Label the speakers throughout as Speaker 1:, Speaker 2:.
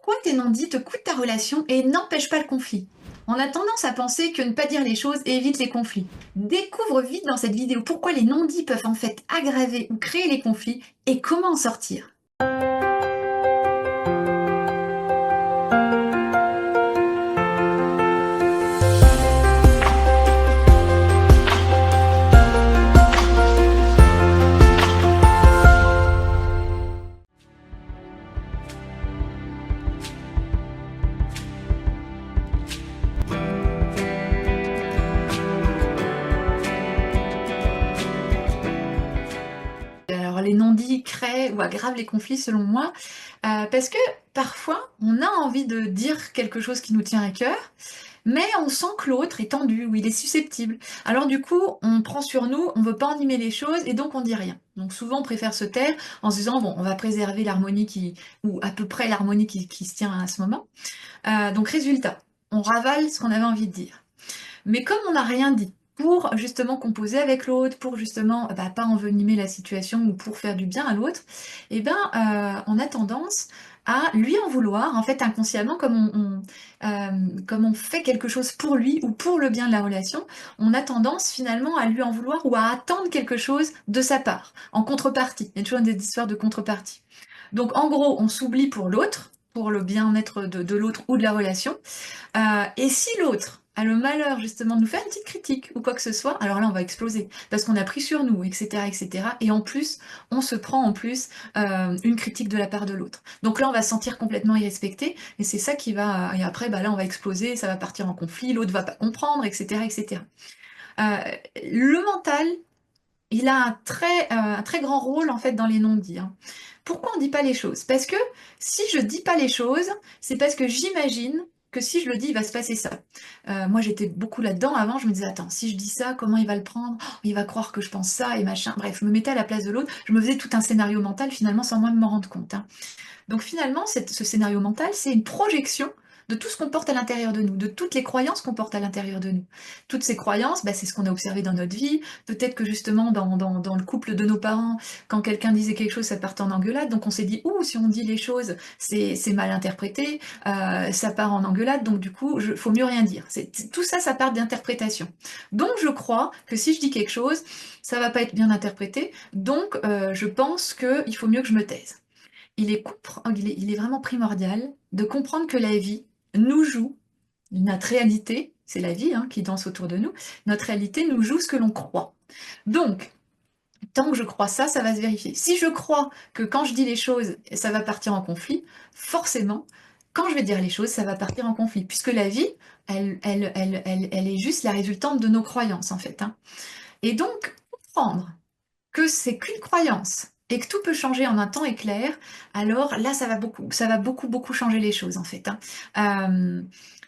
Speaker 1: Pourquoi tes non-dits te coûtent ta relation et n'empêchent pas le conflit? On a tendance à penser que ne pas dire les choses évite les conflits. Découvre vite dans cette vidéo pourquoi les non-dits peuvent en fait aggraver ou créer les conflits et comment en sortir. Alors les non-dits créent ou aggravent les conflits selon moi, parce que parfois on a envie de dire quelque chose qui nous tient à cœur, mais on sent que l'autre est tendu ou il est susceptible. Alors du coup, on prend sur nous, on veut pas ennimer les choses et donc on dit rien. Donc souvent on préfère se taire en se disant bon, on va préserver l'harmonie ou à peu près l'harmonie qui se tient à ce moment. Donc résultat, on ravale ce qu'on avait envie de dire. Mais comme on n'a rien dit, pour justement composer avec l'autre, pour justement pas envenimer la situation ou pour faire du bien à l'autre, on a tendance à lui en vouloir, en fait inconsciemment, comme on fait quelque chose pour lui ou pour le bien de la relation, on a tendance finalement à lui en vouloir ou à attendre quelque chose de sa part, en contrepartie. Il y a toujours des histoires de contrepartie. Donc en gros, on s'oublie pour l'autre, pour le bien-être de l'autre ou de la relation, et si l'autre a le malheur justement de nous faire une petite critique ou quoi que ce soit, alors là on va exploser parce qu'on a pris sur nous, etc., etc. Et en plus, on se prend en plus une critique de la part de l'autre. Donc là on va se sentir complètement irrespecté et c'est ça qui va. Et après, là on va exploser, ça va partir en conflit, l'autre va pas comprendre, etc., etc. Euh, le mental, il a un très grand rôle en fait dans les non-dits, hein. Pourquoi on ne dit pas les choses? Parce que si je dis pas les choses, c'est parce que j'imagine que si je le dis, il va se passer ça. Moi, j'étais beaucoup là-dedans avant, je me disais, attends, si je dis ça, comment il va le prendre? Oh, il va croire que je pense ça et machin. Bref, je me mettais à la place de l'autre, je me faisais tout un scénario mental finalement sans moi m'en rendre compte, hein. Donc finalement, ce scénario mental, c'est une projection de tout ce qu'on porte à l'intérieur de nous, de toutes les croyances qu'on porte à l'intérieur de nous. Toutes ces croyances, c'est ce qu'on a observé dans notre vie. Peut-être que justement, dans le couple de nos parents, quand quelqu'un disait quelque chose, ça partait en engueulade. Donc on s'est dit, ouh, si on dit les choses, c'est mal interprété, ça part en engueulade, donc du coup, faut mieux rien dire. Tout ça, ça part d'interprétation. Donc je crois que si je dis quelque chose, ça va pas être bien interprété. Donc je pense qu'il faut mieux que je me taise. Il est vraiment primordial de comprendre que la vie nous joue, notre réalité, c'est la vie qui danse autour de nous, notre réalité nous joue ce que l'on croit. Donc, tant que je crois ça, ça va se vérifier. Si je crois que quand je dis les choses, ça va partir en conflit, forcément, quand je vais dire les choses, ça va partir en conflit, puisque la vie, elle est juste la résultante de nos croyances, en fait, hein. Et donc, comprendre que c'est qu'une croyance et que tout peut changer en un temps éclair, alors là, ça va beaucoup, beaucoup changer les choses, en fait, hein.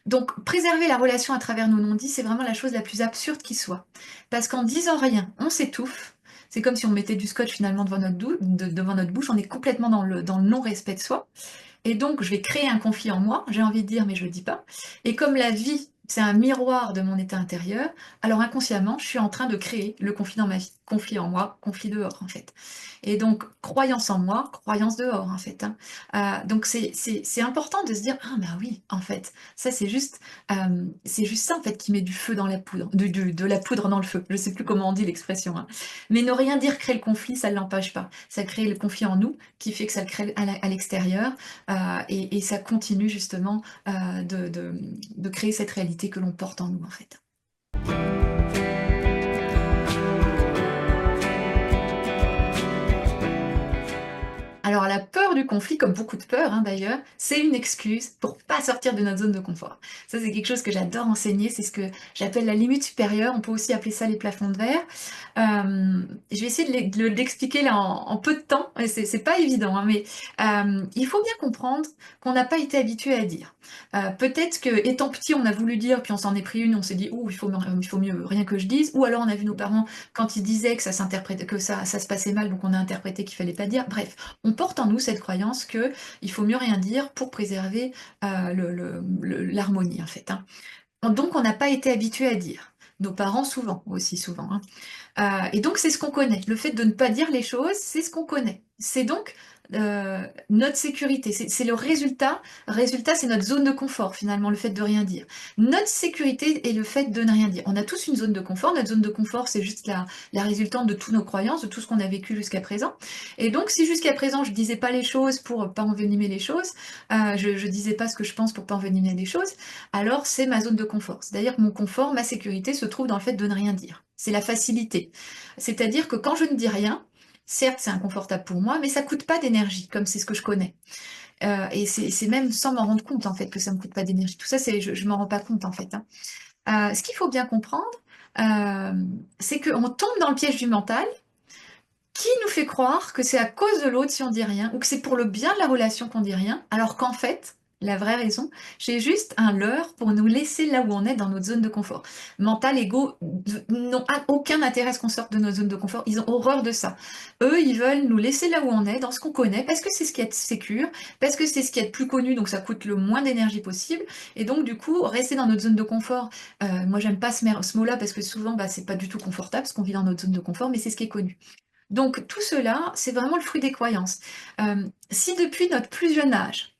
Speaker 1: Donc, préserver la relation à travers nos non-dits, c'est vraiment la chose la plus absurde qui soit. Parce qu'en disant rien, on s'étouffe. C'est comme si on mettait du scotch finalement devant notre bouche, on est complètement dans le non-respect de soi. Et donc, je vais créer un conflit en moi, j'ai envie de dire, mais je le dis pas. Et comme la vie, c'est un miroir de mon état intérieur, alors inconsciemment, je suis en train de créer le conflit dans ma vie. Conflit en moi, conflit dehors, en fait. Et donc, croyance en moi, croyance dehors, en fait, hein. Donc, c'est important de se dire, ah, bah oui, en fait, ça, c'est juste ça, en fait, qui met du feu dans la poudre, de la poudre dans le feu. Je sais plus comment on dit l'expression, hein. Mais ne rien dire crée le conflit, ça ne l'empêche pas. Ça crée le conflit en nous, qui fait que ça le crée à l'extérieur. Et ça continue justement de créer cette réalité que l'on porte en nous, en fait. Alors la peur du conflit, comme beaucoup de peurs d'ailleurs, c'est une excuse pour pas sortir de notre zone de confort. Ça c'est quelque chose que j'adore enseigner, c'est ce que j'appelle la limite supérieure, on peut aussi appeler ça les plafonds de verre. Je vais essayer de l'expliquer là en peu de temps, et c'est pas évident, hein, mais il faut bien comprendre qu'on n'a pas été habitué à dire. Peut-être que étant petit on a voulu dire, puis on s'en est pris une, on s'est dit ouh il faut mieux rien que je dise, ou alors on a vu nos parents quand ils disaient que ça s'interprétait, que ça se passait mal, donc on a interprété qu'il fallait pas dire. Bref, on porte en nous cette croyance que il faut mieux rien dire pour préserver l'harmonie, en fait, hein. Donc on n'a pas été habitué à dire. Nos parents souvent, aussi souvent, hein. Et donc c'est ce qu'on connaît. Le fait de ne pas dire les choses, c'est ce qu'on connaît. C'est donc notre sécurité. C'est le résultat. Résultat, c'est notre zone de confort, finalement, le fait de rien dire. Notre sécurité est le fait de ne rien dire. On a tous une zone de confort. Notre zone de confort, c'est juste la résultante de toutes nos croyances, de tout ce qu'on a vécu jusqu'à présent. Et donc, si jusqu'à présent, je disais pas les choses pour pas envenimer les choses, je disais pas ce que je pense pour pas envenimer les choses, alors c'est ma zone de confort. C'est-à-dire que mon confort, ma sécurité se trouve dans le fait de ne rien dire. C'est la facilité. C'est-à-dire que quand je ne dis rien, certes, c'est inconfortable pour moi, mais ça coûte pas d'énergie, comme c'est ce que je connais. Et c'est même sans m'en rendre compte, en fait, que ça me coûte pas d'énergie. Tout ça, je m'en rends pas compte, en fait, hein. Ce qu'il faut bien comprendre, euh, c'est qu'on tombe dans le piège du mental qui nous fait croire que c'est à cause de l'autre si on dit rien, ou que c'est pour le bien de la relation qu'on dit rien, alors qu'en fait, la vraie raison, c'est juste un leurre pour nous laisser là où on est dans notre zone de confort. Mental, ego n'ont aucun intérêt à ce qu'on sorte de notre zone de confort, ils ont horreur de ça. Eux, ils veulent nous laisser là où on est, dans ce qu'on connaît, parce que c'est ce qui est sécure, parce que c'est ce qui est plus connu, donc ça coûte le moins d'énergie possible, et donc du coup, rester dans notre zone de confort, moi j'aime pas ce mot-là, parce que souvent, bah, c'est pas du tout confortable, ce qu'on vit dans notre zone de confort, mais c'est ce qui est connu. Donc tout cela, c'est vraiment le fruit des croyances. Si depuis notre plus jeune âge,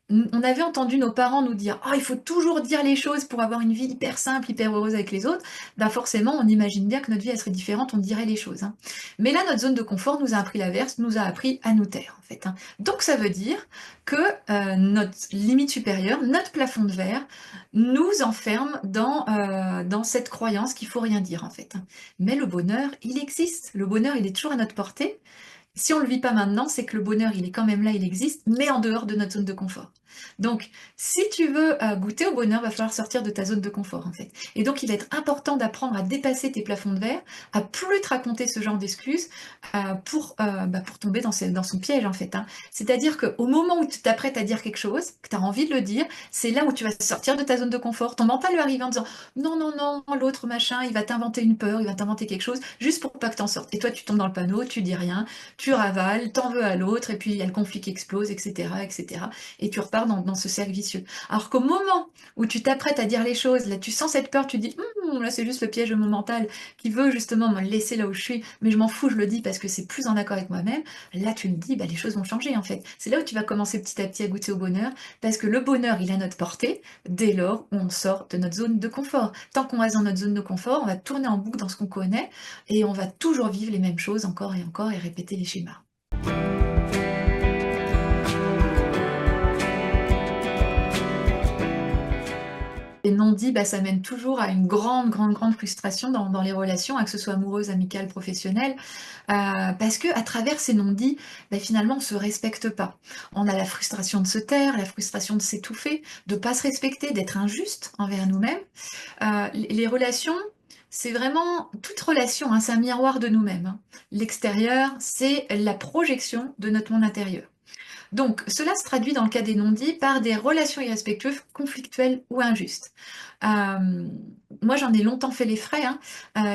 Speaker 1: on avait entendu nos parents nous dire «Oh, il faut toujours dire les choses pour avoir une vie hyper simple, hyper heureuse avec les autres», bah forcément, on imagine bien que notre vie elle serait différente, on dirait les choses, hein. Mais là, notre zone de confort nous a appris l'inverse, nous a appris à nous taire, en fait, hein. Donc ça veut dire que notre limite supérieure, notre plafond de verre, nous enferme dans cette croyance qu'il faut rien dire, en fait, hein. Mais le bonheur, il existe. Le bonheur, il est toujours à notre portée. Si on ne le vit pas maintenant, c'est que le bonheur, il est quand même là, il existe, mais en dehors de notre zone de confort. Donc, si tu veux goûter au bonheur, va falloir sortir de ta zone de confort, en fait. Et donc, il va être important d'apprendre à dépasser tes plafonds de verre, à plus te raconter ce genre d'excuses pour tomber dans son piège, en fait, hein. C'est-à-dire qu'au moment où tu t'apprêtes à dire quelque chose, que tu as envie de le dire, c'est là où tu vas sortir de ta zone de confort. Ton mental lui arrive en disant non, non, non, l'autre machin, il va t'inventer une peur, il va t'inventer quelque chose, juste pour pas que t'en sortes. Et toi, tu tombes dans le panneau, tu dis rien, tu ravales, t'en veux à l'autre, et puis il y a le conflit qui explose, etc., etc. Et tu repars dans ce cercle vicieux. Alors qu'au moment où tu t'apprêtes à dire les choses, là tu sens cette peur, tu dis là c'est juste le piège de mon mental qui veut justement me laisser là où je suis, mais je m'en fous, je le dis parce que c'est plus en accord avec moi-même. Là tu le dis, bah, les choses vont changer en fait. C'est là où tu vas commencer petit à petit à goûter au bonheur, parce que le bonheur il est à notre portée dès lors où on sort de notre zone de confort. Tant qu'on reste dans notre zone de confort, on va tourner en boucle dans ce qu'on connaît et on va toujours vivre les mêmes choses encore et répéter les schémas. Les non-dits, bah, ça mène toujours à une grande, grande, grande frustration dans les relations, hein, que ce soit amoureuse, amicale, professionnelle, parce que à travers ces non-dits, bah, finalement, on se respecte pas. On a la frustration de se taire, la frustration de s'étouffer, de pas se respecter, d'être injuste envers nous-mêmes. Les relations, c'est vraiment toute relation, hein, c'est un miroir de nous-mêmes, hein. L'extérieur, c'est la projection de notre monde intérieur. Donc, cela se traduit dans le cas des non-dits par des relations irrespectueuses, conflictuelles ou injustes. Euh, Moi, j'en ai longtemps fait les frais, hein.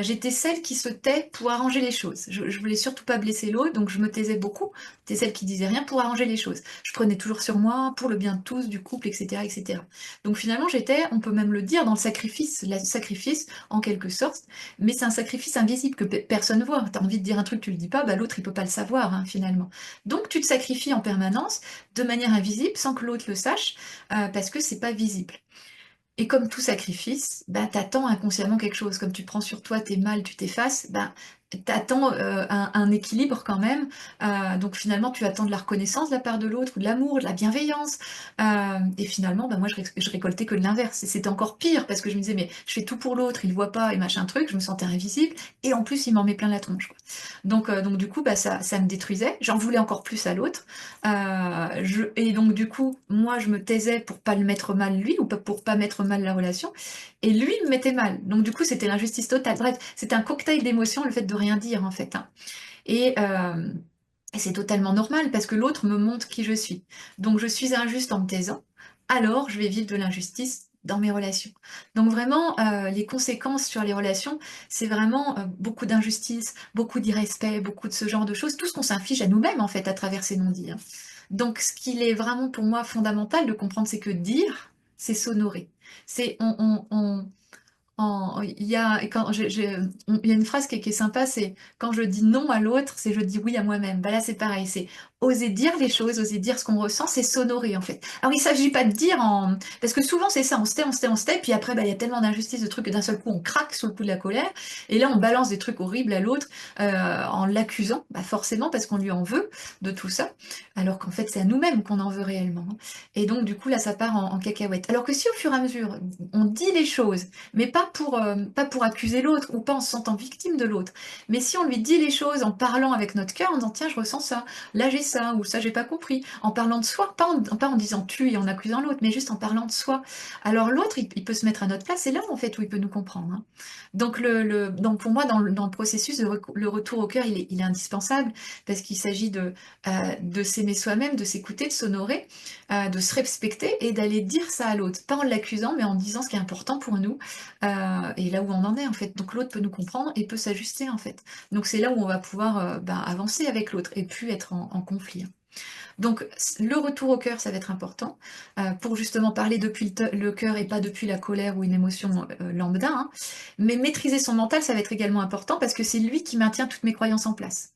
Speaker 1: J'étais celle qui se tait pour arranger les choses. Je voulais surtout pas blesser l'autre, donc je me taisais beaucoup. J'étais celle qui disait rien pour arranger les choses. Je prenais toujours sur moi pour le bien de tous, du couple, etc., etc. Donc finalement, j'étais, on peut même le dire, dans le sacrifice en quelque sorte, mais c'est un sacrifice invisible que personne voit. T'as envie de dire un truc, tu le dis pas, bah l'autre il peut pas le savoir, hein, finalement. Donc tu te sacrifies en permanence de manière invisible sans que l'autre le sache, parce que c'est pas visible. Et comme tout sacrifice, bah, t'attends inconsciemment quelque chose. Comme tu prends sur toi, t'es mal, tu t'effaces, bah, t'attends un équilibre quand même. Donc finalement, tu attends de la reconnaissance de la part de l'autre, ou de l'amour, de la bienveillance. Et finalement, bah, moi, je récoltais que de l'inverse. Et c'était encore pire parce que je me disais, mais je fais tout pour l'autre, il voit pas et machin truc, je me sentais invisible. Et en plus, il m'en met plein la tronche, quoi. Donc du coup, bah, ça me détruisait. J'en voulais encore plus à l'autre. Et donc du coup, moi, je me taisais pour pas le mettre mal lui ou pour pas mettre mal la relation. Et lui me mettait mal. Donc du coup, c'était l'injustice totale. Bref, c'était un cocktail d'émotions, le fait de rien dire en fait, hein. Et, euh, et c'est totalement normal parce que l'autre me montre qui je suis. Donc je suis injuste en me taisant. Alors je vais vivre de l'injustice dans mes relations. Donc vraiment, les conséquences sur les relations, c'est vraiment beaucoup d'injustice, beaucoup d'irrespect, beaucoup de ce genre de choses, tout ce qu'on s'inflige à nous-mêmes en fait à travers ces non-dits, hein. Donc ce qu'il est vraiment pour moi fondamental de comprendre, c'est que dire, c'est s'honorer. C'est il y a, il y a une phrase qui est sympa, c'est quand je dis non à l'autre, c'est je dis oui à moi-même. Bah là, c'est pareil, c'est oser dire les choses, oser dire ce qu'on ressent, c'est s'honorer en fait. Alors il s'agit pas de dire en... Parce que souvent c'est ça, on se tait, on se tait, on se tait, puis après bah, il y a tellement d'injustice, de trucs que d'un seul coup on craque sous le coup de la colère, et là on balance des trucs horribles à l'autre en l'accusant, bah forcément parce qu'on lui en veut de tout ça, alors qu'en fait c'est à nous-mêmes qu'on en veut réellement, hein. Et donc du coup là ça part en cacahuète. Alors que si au fur et à mesure on dit les choses, mais pas pour accuser l'autre ou pas en se sentant victime de l'autre, mais si on lui dit les choses en parlant avec notre cœur, en disant tiens je ressens ça, là j'ai ça, ou ça j'ai pas compris, en parlant de soi, pas en disant tu et en accusant l'autre, mais juste en parlant de soi. Alors l'autre, il peut se mettre à notre place, c'est là en fait où il peut nous comprendre, hein. Donc, donc pour moi, dans le processus, le retour au cœur, il est indispensable, parce qu'il s'agit de s'aimer soi-même, de s'écouter, de s'honorer, de se respecter, et d'aller dire ça à l'autre, pas en l'accusant, mais en disant ce qui est important pour nous, et là où on en est en fait. Donc l'autre peut nous comprendre et peut s'ajuster en fait. Donc c'est là où on va pouvoir avancer avec l'autre et plus être en conflit, hein. Donc le retour au cœur, ça va être important pour justement parler depuis le cœur et pas depuis la colère ou une émotion lambda, hein. Mais maîtriser son mental, ça va être également important parce que c'est lui qui maintient toutes mes croyances en place.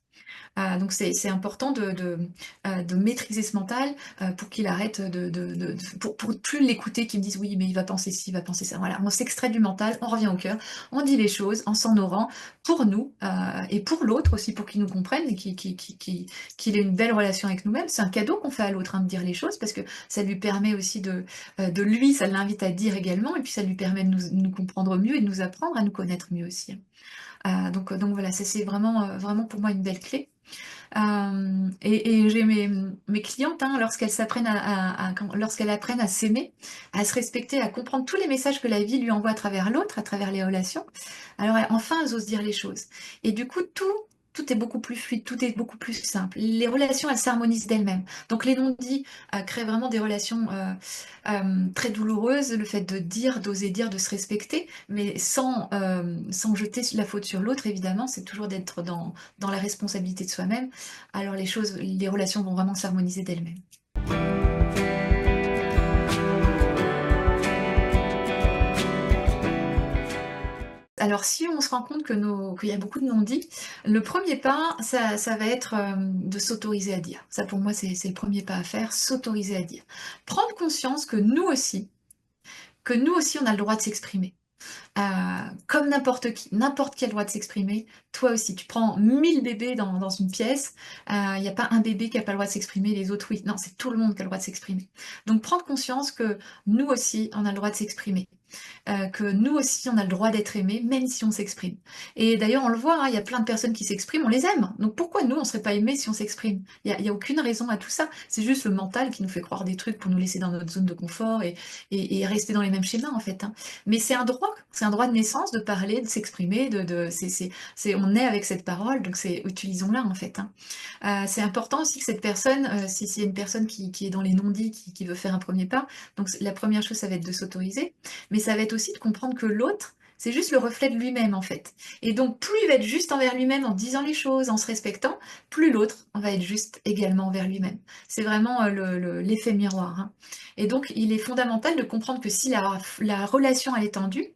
Speaker 1: Donc c'est important de maîtriser ce mental pour qu'il arrête pour plus l'écouter, qui me dise oui mais il va penser ci, il va penser ça. Voilà, on s'extrait du mental, on revient au cœur, on dit les choses en s'en honorant pour nous et pour l'autre aussi, pour qu'il nous comprenne et qu'il ait une belle relation avec nous-mêmes. C'est un cadeau qu'on fait à l'autre, hein, de dire les choses, parce que ça lui permet aussi de lui, ça l'invite à dire également, et puis ça lui permet de nous comprendre mieux et de nous apprendre à nous connaître mieux aussi, hein. Donc voilà, ça c'est vraiment pour moi une belle clé. Et j'ai mes clientes, hein, lorsqu'elles s'apprennent lorsqu'elles apprennent à s'aimer, à se respecter, à comprendre tous les messages que la vie lui envoie à travers l'autre, à travers les relations, alors enfin elles osent dire les choses. Et du coup, tout est beaucoup plus fluide, tout est beaucoup plus simple. Les relations, elles s'harmonisent d'elles-mêmes. Donc les non-dits créent vraiment des relations très douloureuses, le fait de dire, d'oser dire, de se respecter, mais sans jeter la faute sur l'autre, évidemment, c'est toujours d'être dans la responsabilité de soi-même. Alors les relations vont vraiment s'harmoniser d'elles-mêmes. Alors si on se rend compte qu'il y a beaucoup de non-dits, le premier pas, ça va être de s'autoriser à dire. Ça pour moi, c'est le premier pas à faire, s'autoriser à dire. Prendre conscience que nous aussi, on a le droit de s'exprimer. Comme n'importe qui a le droit de s'exprimer, toi aussi. Tu prends 1000 bébés dans une pièce, il n'y a pas un bébé qui n'a pas le droit de s'exprimer, les autres oui. Non, c'est tout le monde qui a le droit de s'exprimer. Donc prendre conscience que nous aussi, on a le droit de s'exprimer. Que nous aussi, on a le droit d'être aimé, même si on s'exprime. Et d'ailleurs, on le voit, hein, il y a plein de personnes qui s'expriment, on les aime. Donc pourquoi nous, on ne serait pas aimés si on s'exprime? Il y a aucune raison à tout ça. C'est juste le mental qui nous fait croire des trucs pour nous laisser dans notre zone de confort et rester dans les mêmes schémas, en fait, hein. Mais c'est un droit de naissance de parler, de s'exprimer, on est avec cette parole, donc utilisons-la, en fait, hein. C'est important aussi que cette personne, si c'est une personne qui est dans les non-dits, qui veut faire un premier pas, donc la première chose, ça va être de s'autoriser, mais ça va être aussi de comprendre que l'autre, c'est juste le reflet de lui-même en fait. Et donc plus il va être juste envers lui-même en disant les choses, en se respectant, plus l'autre va être juste également envers lui-même. C'est vraiment l'effet miroir, hein. Et donc il est fondamental de comprendre que si la relation elle est tendue,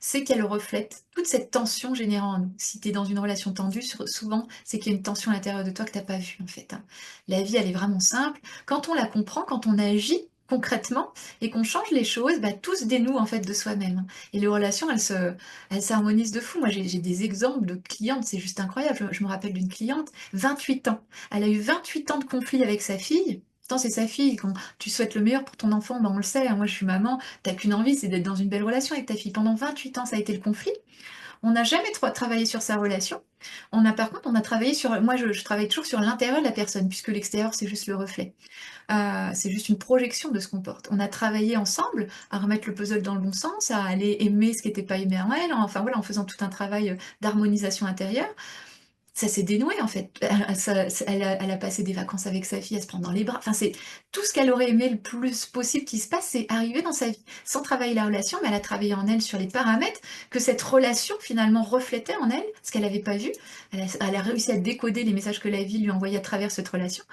Speaker 1: c'est qu'elle reflète toute cette tension générée en nous. Si tu es dans une relation tendue, souvent, c'est qu'il y a une tension à l'intérieur de toi que tu n'as pas vue, en fait, hein. La vie, elle est vraiment simple. Quand on la comprend, quand on agit concrètement et qu'on change les choses, bah, tout se dénoue en fait de soi-même, hein. Et les relations, elles s'harmonisent de fou. Moi, j'ai des exemples de clientes, c'est juste incroyable. Je me rappelle d'une cliente, 28 ans. Elle a eu 28 ans de conflit avec sa fille. Pourtant, c'est sa fille. Quand tu souhaites le meilleur pour ton enfant, ben on le sait, hein. Moi, je suis maman. T'as qu'une envie, c'est d'être dans une belle relation avec ta fille. Pendant 28 ans, ça a été le conflit. On n'a jamais trop travaillé sur sa relation. Par contre, on a travaillé sur. Moi, je travaille toujours sur l'intérieur de la personne, puisque l'extérieur, c'est juste le reflet. C'est juste une projection de ce qu'on porte. On a travaillé ensemble à remettre le puzzle dans le bon sens, à aller aimer ce qui n'était pas aimé en elle, enfin voilà, en faisant tout un travail d'harmonisation intérieure. Ça s'est dénoué en fait. Elle a passé des vacances avec sa fille, à se prendre dans les bras. Enfin, c'est tout ce qu'elle aurait aimé le plus possible qui se passe, c'est arrivé dans sa vie. Sans travailler la relation, mais elle a travaillé en elle sur les paramètres que cette relation finalement reflétait en elle, ce qu'elle n'avait pas vu. Elle a réussi à décoder les messages que la vie lui envoyait à travers cette relation.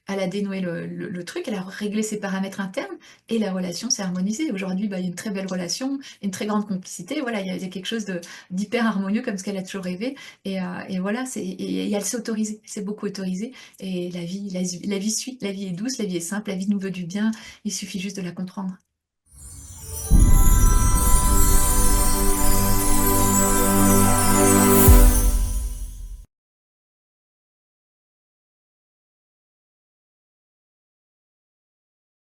Speaker 1: Elle a dénoué le truc, elle a réglé ses paramètres internes et la relation s'est harmonisée. Aujourd'hui, bah, il y a une très belle relation, une très grande complicité. Voilà, il y a quelque chose d'hyper harmonieux comme ce qu'elle a toujours rêvé. Et voilà, et elle s'est autorisée, elle s'est beaucoup autorisée. Et la vie suit, la vie est douce, la vie est simple, la vie nous veut du bien. Il suffit juste de la comprendre.